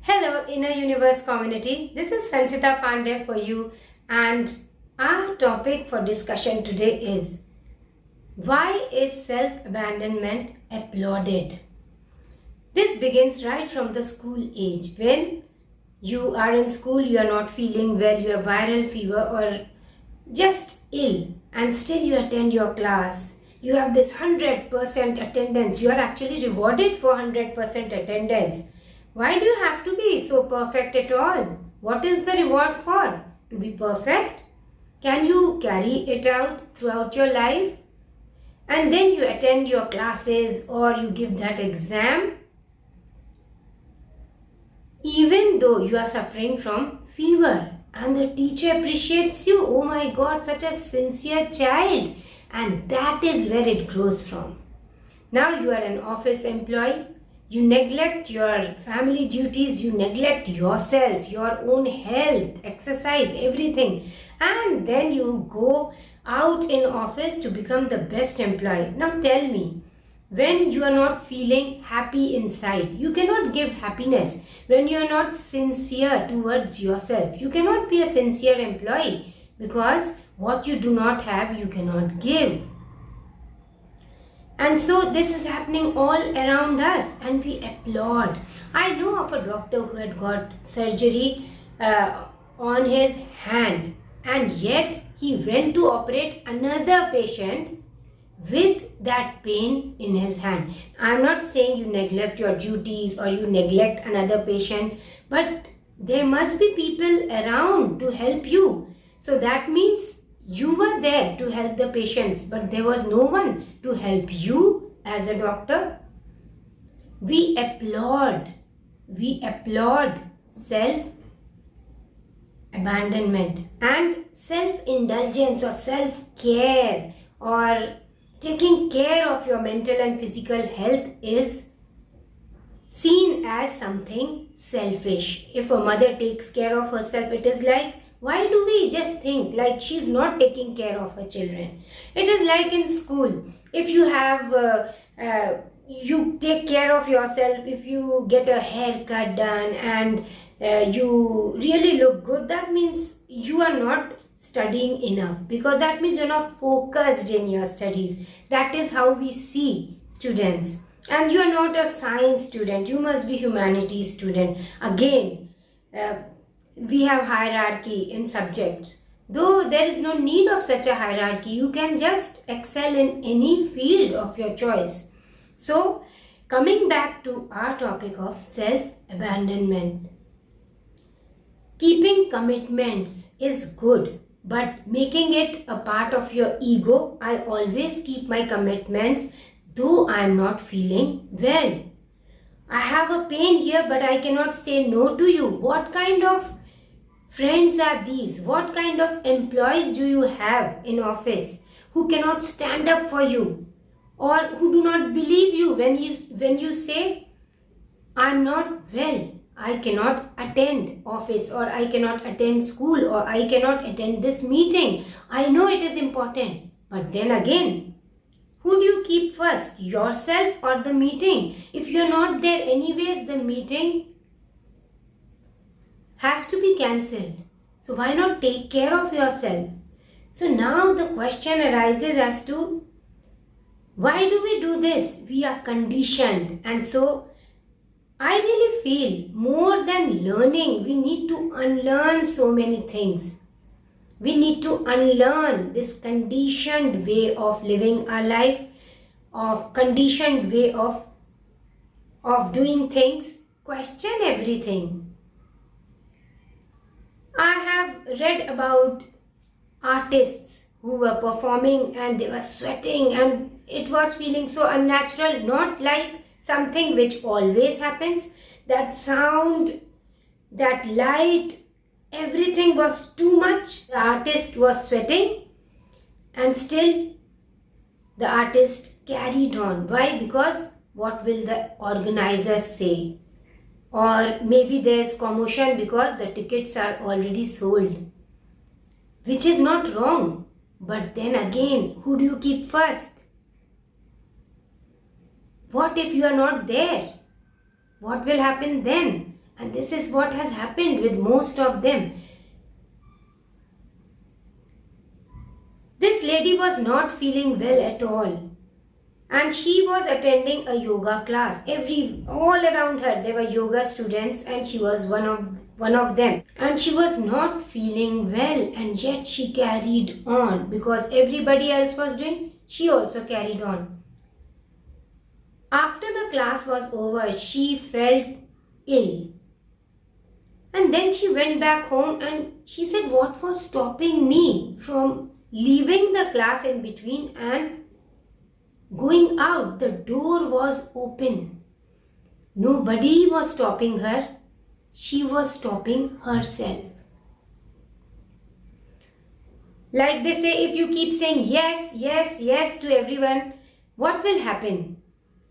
Hello Inner Universe community, this is Sanchita Pandey for you, and our topic for discussion today is why is self-abandonment applauded? This begins right from the school age. When you are in school, you are not feeling well, you have viral fever or just ill, and still you attend your class. You have this 100% attendance. You are actually rewarded for 100% attendance. Why do you have to be so perfect at all? What is the reward for? To be perfect? Can you carry it out throughout your life? And then you attend your classes or you give that exam. Even though you are suffering from fever and the teacher appreciates you, oh my God, such a sincere child. And that is where it grows from. Now you are an office employee. You neglect your family duties, you neglect yourself, your own health, exercise, everything. And then you go out in office to become the best employee. Now tell me, when you are not feeling happy inside, you cannot give happiness. When you are not sincere towards yourself, you cannot be a sincere employee, because what you do not have, you cannot give. And so this is happening all around us and we applaud. I know of a doctor who had got surgery on his hand, and yet he went to operate another patient with that pain in his hand. I'm not saying you neglect your duties or you neglect another patient, but there must be people around to help you. So that means you were there to help the patients, but there was no one to help you as a doctor. We applaud self-abandonment, and self-indulgence or self-care or taking care of your mental and physical health is seen as something selfish. If a mother takes care of herself, it is like, why do we just think like she's not taking care of her children? It is like in school. If you have, you take care of yourself, if you get a haircut done and you really look good, that means you are not studying enough, because that means you're not focused in your studies. That is how we see students. And you are not a science student, you must be humanities student. Again, we have hierarchy in subjects. Though there is no need of such a hierarchy, you can just excel in any field of your choice. So, coming back to our topic of self-abandonment. Keeping commitments is good, but making it a part of your ego, I always keep my commitments though I am not feeling well. I have a pain here, but I cannot say no to you. What kind of friends are these? What kind of employees do you have in office who cannot stand up for you, or who do not believe you when you say, I'm not well, I cannot attend office, or I cannot attend school, or I cannot attend this meeting. I know it is important, but then again, who do you keep first, yourself or the meeting? If you're not there anyways, the meeting has to be cancelled. So why not take care of yourself? So now the question arises as to, why do we do this? We are conditioned, and so I really feel more than learning, we need to unlearn so many things. We need to unlearn this conditioned way of living our life, of conditioned way of doing things. Question everything. I have read about artists who were performing and they were sweating and it was feeling so unnatural, not like something which always happens. That sound, that light, everything was too much. The artist was sweating and still the artist carried on. Why? Because what will the organizers say? Or maybe there's commotion because the tickets are already sold, which is not wrong. But then again, who do you keep first? What if you are not there? What will happen then? And this is what has happened with most of them. This lady was not feeling well at all. And she was attending a yoga class. All around her there were yoga students, and she was one of them. And she was not feeling well, and yet she carried on because everybody else was doing. She also carried on. After the class was over, she felt ill. And then she went back home and she said, what was stopping me from leaving the class in between and going out? The door was open. Nobody was stopping her. She was stopping herself. Like they say, if you keep saying yes, yes, yes to everyone, what will happen?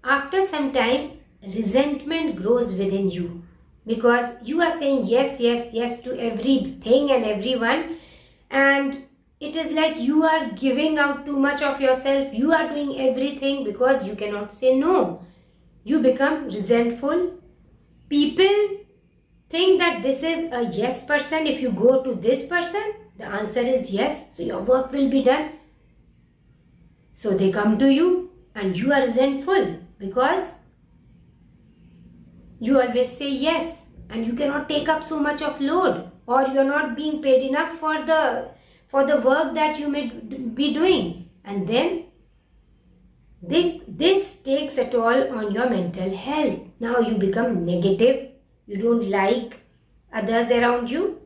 After some time, resentment grows within you because you are saying yes, yes, yes to everything and everyone, and it is like you are giving out too much of yourself. You are doing everything because you cannot say no. You become resentful. People think that this is a yes person. If you go to this person, the answer is yes, so your work will be done. So they come to you and you are resentful because you always say yes and you cannot take up so much of load, or you are not being paid enough for the work that you may be doing. And then this takes a toll on your mental health. Now you become negative. You don't like others around you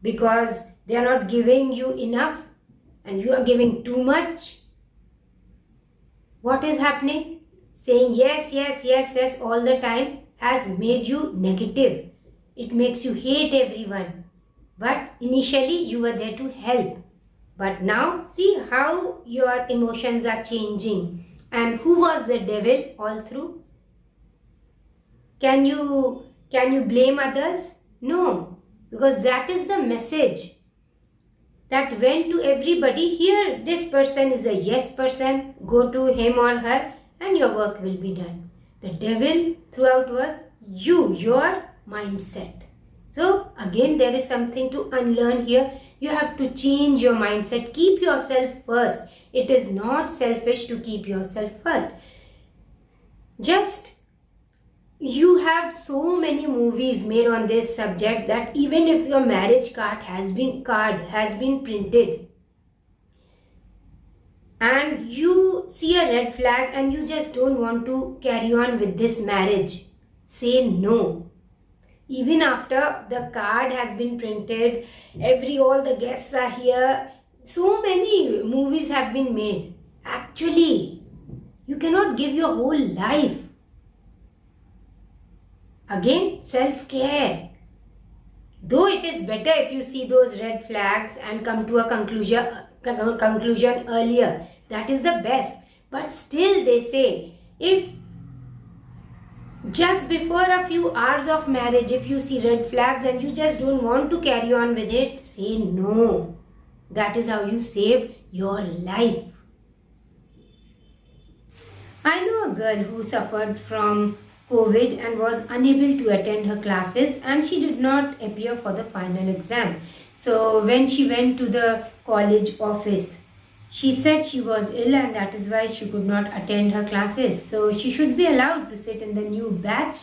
because they are not giving you enough and you are giving too much. What is happening? Saying yes, yes, yes, yes all the time has made you negative. It makes you hate everyone. But initially you were there to help. But now see how your emotions are changing. And who was the devil all through? Can you blame others? No, because that is the message that went to everybody. Here, this person is a yes person. Go to him or her and your work will be done. The devil throughout was you, your mindset. So again, there is something to unlearn here. You have to change your mindset. Keep yourself first. It is not selfish to keep yourself first. Just, you have so many movies made on this subject that even if your marriage card has been printed and you see a red flag and you just don't want to carry on with this marriage, say no. Even after the card has been printed, all the guests are here, so many movies have been made. Actually, you cannot give your whole life. Again, self-care. Though it is better if you see those red flags and come to a conclusion earlier, that is the best. But still they say, if just before a few hours of marriage, if you see red flags and you just don't want to carry on with it, say no. That is how you save your life. I know a girl who suffered from COVID and was unable to attend her classes, and she did not appear for the final exam. So when she went to the college office, she said she was ill and that is why she could not attend her classes. So she should be allowed to sit in the new batch,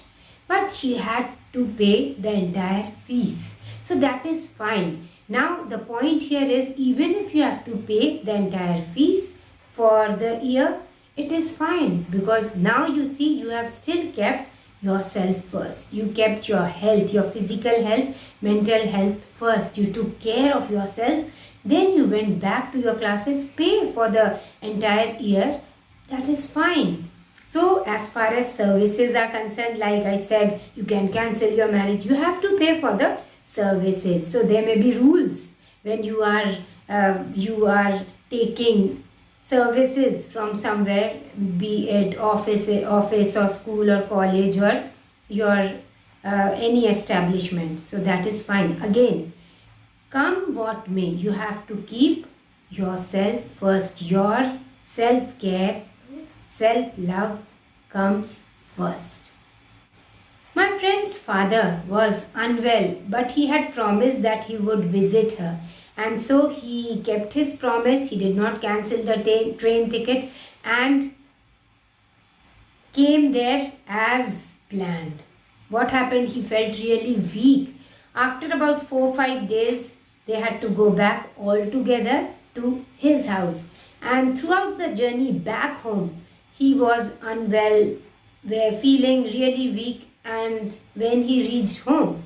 but she had to pay the entire fees. So that is fine. Now the point here is, even if you have to pay the entire fees for the year, it is fine, because now you see you have still kept yourself first. You kept your health, your physical health, mental health first. You took care of yourself. Then you went back to your classes, pay for the entire year. That is fine. So as far as services are concerned, like I said, you can cancel your marriage. You have to pay for the services. So there may be rules when you are taking services from somewhere, be it office or school or college or your any establishment. So that is fine. Again, come what may, you have to keep yourself first. Your self-care, self-love comes first. My My friend's father was unwell, but he had promised that he would visit her. And so he kept his promise. He did not cancel the train ticket and came there as planned. What happened? He felt really weak. After about 4-5 days, they had to go back all together to his house. And throughout the journey back home, he was unwell, feeling really weak. And when he reached home,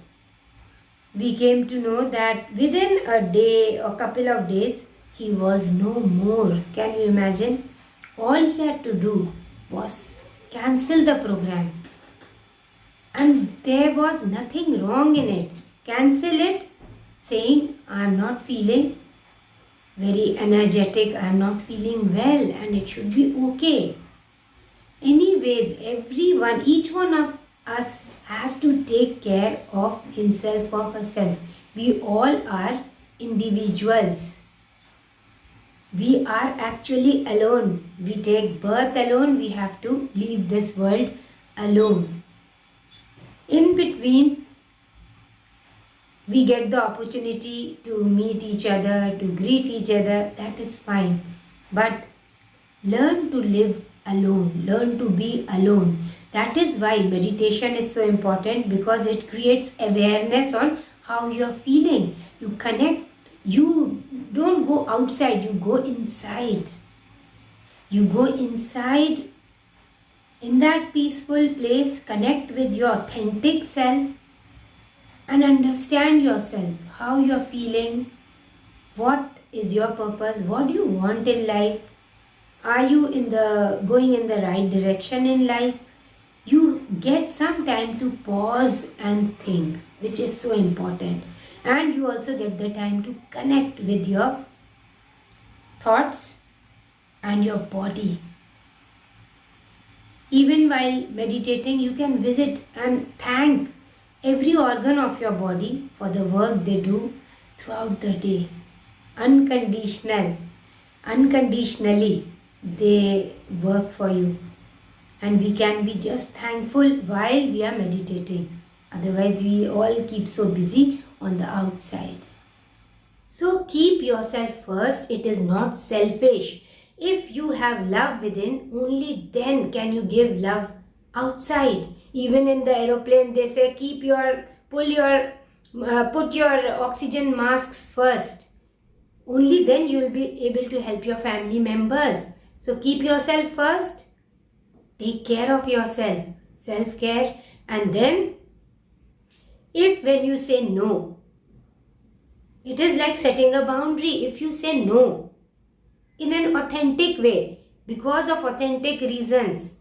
we came to know that within a day or couple of days, he was no more. Can you imagine? All he had to do was cancel the program. And there was nothing wrong in it. Cancel it, saying, I am not feeling very energetic, I am not feeling well, and it should be okay. Anyways, each one of us has to take care of himself or herself. We all are individuals. We are actually alone. We take birth alone. We have to leave this world alone. In between, we get the opportunity to meet each other, to greet each other. That is fine. But learn to live alone. Learn to be alone. That is why meditation is so important, because it creates awareness on how you are feeling. You connect. You don't go outside. You go inside. You go inside. In that peaceful place, connect with your authentic self and understand yourself, how you are feeling, what is your purpose, what do you want in life, are you going in the right direction in life. You get some time to pause and think, which is so important. And you also get the time to connect with your thoughts and your body. Even while meditating, you can visit and thank every organ of your body for the work they do throughout the day. Unconditionally, they work for you. And we can be just thankful while we are meditating. Otherwise, we all keep so busy on the outside. So keep yourself first. It is not selfish. If you have love within, only then can you give love outside. Even in the aeroplane, they say put your oxygen masks first. Only then you will be able to help your family members. So keep yourself first. Take care of yourself. Self-care. And then, when you say no, it is like setting a boundary. If you say no in an authentic way, because of authentic reasons,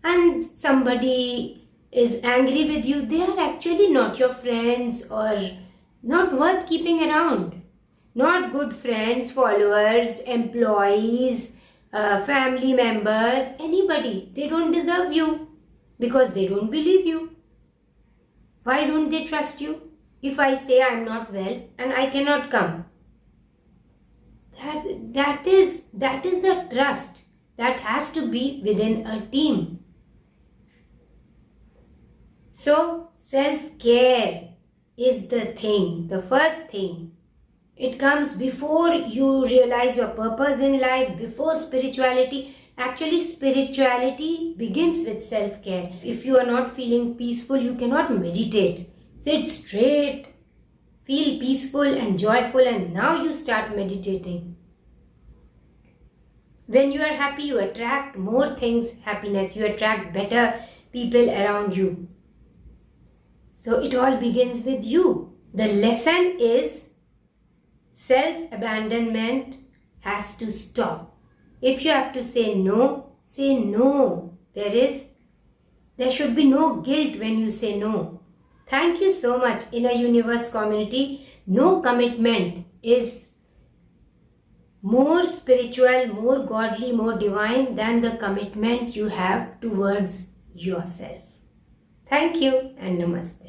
and somebody is angry with you, they are actually not your friends or not worth keeping around. Not good friends, followers, employees, family members, anybody. They don't deserve you because they don't believe you. Why don't they trust you? If I say I am not well and I cannot come, that is the trust that has to be within a team. So self-care is the thing, the first thing. It comes before you realize your purpose in life, before spirituality. Actually, spirituality begins with self-care. If you are not feeling peaceful, you cannot meditate. Sit straight, feel peaceful and joyful, and now you start meditating. When you are happy, you attract more things, happiness. You attract better people around you. So it all begins with you. The lesson is self-abandonment has to stop. If you have to say no, say no. There should be no guilt when you say no. Thank you so much, Inner Universe community. No commitment is more spiritual, more godly, more divine than the commitment you have towards yourself. Thank you and namaste.